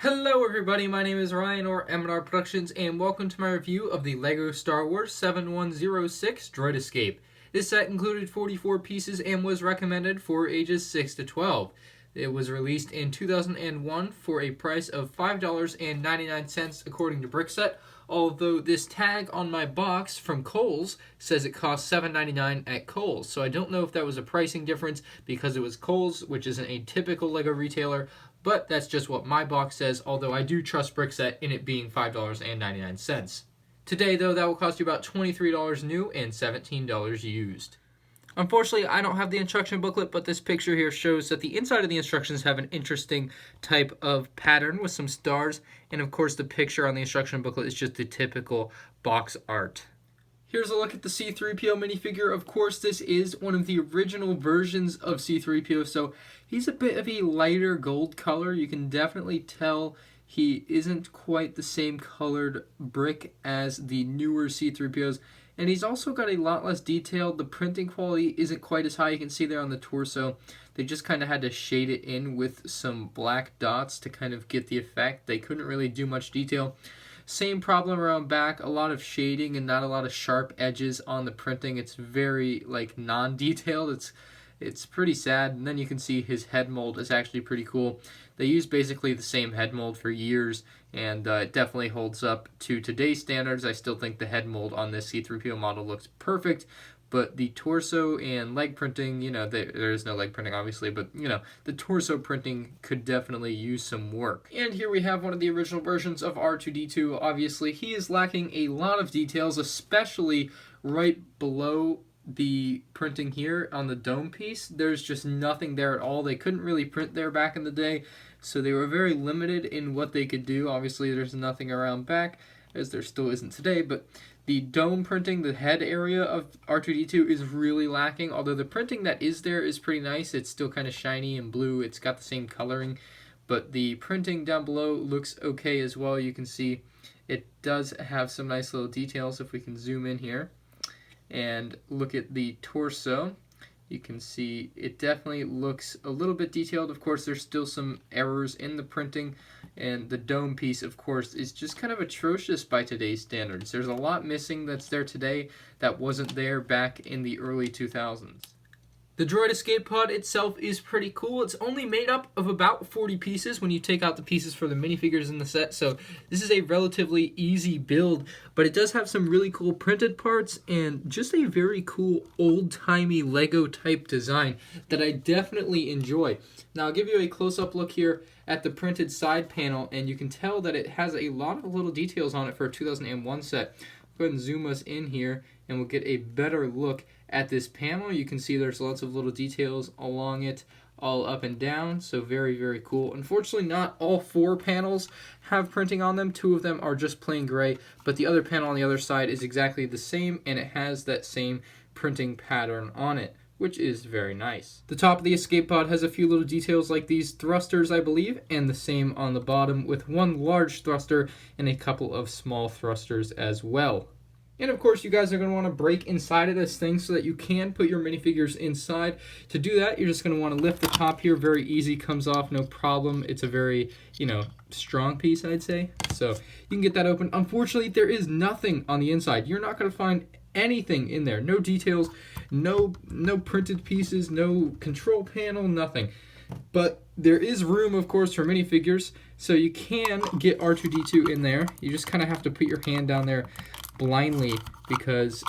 Hello everybody, my name is Ryan or MandRproductions and welcome to my review of the LEGO Star Wars 7106 Droid Escape. This set included 44 pieces and was recommended for ages 6 to 12. It was released in 2001 for a price of $5.99 according to Brickset, although this tag on my box from Kohl's says it costs $7.99 at Kohl's. So I don't know if that was a pricing difference because it was Kohl's, which isn't a typical LEGO retailer, but that's just what my box says, although I do trust Brickset in it being $5.99. Today, though, that will cost you about $23 new and $17 used. Unfortunately, I don't have the instruction booklet, but this picture here shows that the inside of the instructions have an interesting type of pattern with some stars, and of course the picture on the instruction booklet is just the typical box art. Here's a look at the C-3po minifigure. Of course, this is one of the original versions of C-3po, so he's a bit of a lighter gold color. You can definitely tell he isn't quite the same colored brick as the newer C-3pos, and he's also got a lot less detail. The printing quality isn't quite as high. You can see there on the torso. They just kind of had to shade it in with some black dots to kind of get the effect. They couldn't really do much detail. Same problem around back, a lot of shading and not a lot of sharp edges on the printing. It's very non-detailed. It's pretty sad. And then you can see his head mold is actually pretty cool. They use basically the same head mold for years, and it definitely holds up to today's standards. I still think the head mold on this C-3po model looks perfect, but the torso and leg printing, there is no leg printing obviously, but the torso printing could definitely use some work. And here we have one of the original versions of R2-D2. Obviously, he is lacking a lot of details, especially right below the printing here on the dome piece. There's just nothing there at all. They couldn't really print there back in the day, so they were very limited in what they could do. Obviously, there's nothing around back, as there still isn't today, but the dome printing, the head area of R2-D2 is really lacking, although the printing that is there is pretty nice. It's still kind of shiny and blue. It's got the same coloring, but the printing down below looks okay as well. You can see it does have some nice little details. If we can zoom in here and look at the torso, you can see it definitely looks a little bit detailed. Of course, there's still some errors in the printing, and the dome piece, of course, is just kind of atrocious by today's standards. There's a lot missing that's there today that wasn't there back in the early 2000s. The Droid Escape Pod itself is pretty cool. It's only made up of about 40 pieces when you take out the pieces for the minifigures in the set, so this is a relatively easy build, but it does have some really cool printed parts and just a very cool old-timey Lego type design that I definitely enjoy. Now I'll give you a close-up look here at the printed side panel, and you can tell that it has a lot of little details on it for a 2001 set. Go ahead and zoom us in here and we'll get a better look at this panel. You can see there's lots of little details along it, all up and down, so very, very cool. Unfortunately, not all 4 panels have printing on them. 2 of them are just plain gray, but the other panel on the other side is exactly the same, and it has that same printing pattern on it, which is very nice. The top of the escape pod has a few little details like these thrusters, I believe, and the same on the bottom with one large thruster and a couple of small thrusters as well. And of course, you guys are going to want to break inside of this thing so that you can put your minifigures inside. To do that, you're just going to want to lift the top here. Very easy, comes off, no problem. It's a very, strong piece, I'd say. So you can get that open. Unfortunately, there is nothing on the inside. You're not going to find anything in there. No details, no printed pieces, no control panel, nothing. But there is room, of course, for minifigures, so you can get R2-D2 in there. You just kind of have to put your hand down there blindly because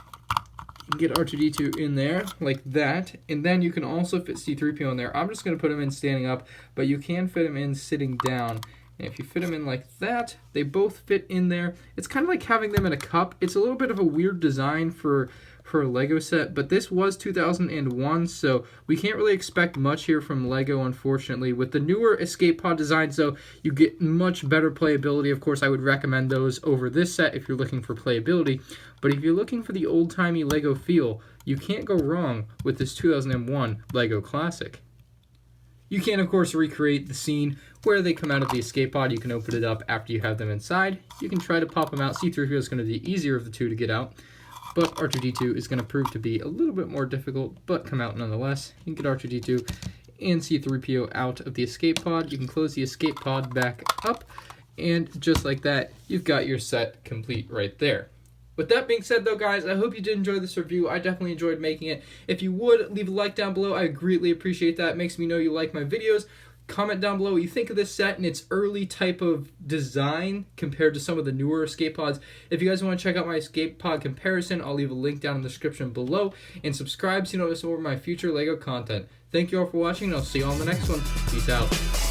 you can get R2-D2 in there like that, and then you can also fit C-3po in there. I'm just going to put him in standing up, but you can fit him in sitting down. And if you fit them in like that, they both fit in there. It's kind of like having them in a cup. It's a little bit of a weird design for a Lego set, but this was 2001, so we can't really expect much here from Lego, unfortunately. With the newer escape pod designs, though, you get much better playability. Of course, I would recommend those over this set if you're looking for playability, but if you're looking for the old-timey Lego feel, you can't go wrong with this 2001 Lego Classic. You can, of course, recreate the scene where they come out of the escape pod. You can open it up after you have them inside. You can try to pop them out. C-3po is going to be the easier of the two to get out, but R2-D2 is going to prove to be a little bit more difficult, but come out nonetheless. You can get R2-D2 and C-3po out of the escape pod. You can close the escape pod back up, and just like that, you've got your set complete right there. With that being said, though, guys, I hope you did enjoy this review. I definitely enjoyed making it. If you would, leave a like down below. I greatly appreciate that. It makes me know you like my videos. Comment down below what you think of this set and its early type of design compared to some of the newer escape pods. If you guys want to check out my escape pod comparison, I'll leave a link down in the description below. And subscribe so you know more of my future LEGO content. Thank you all for watching, and I'll see you on the next one. Peace out.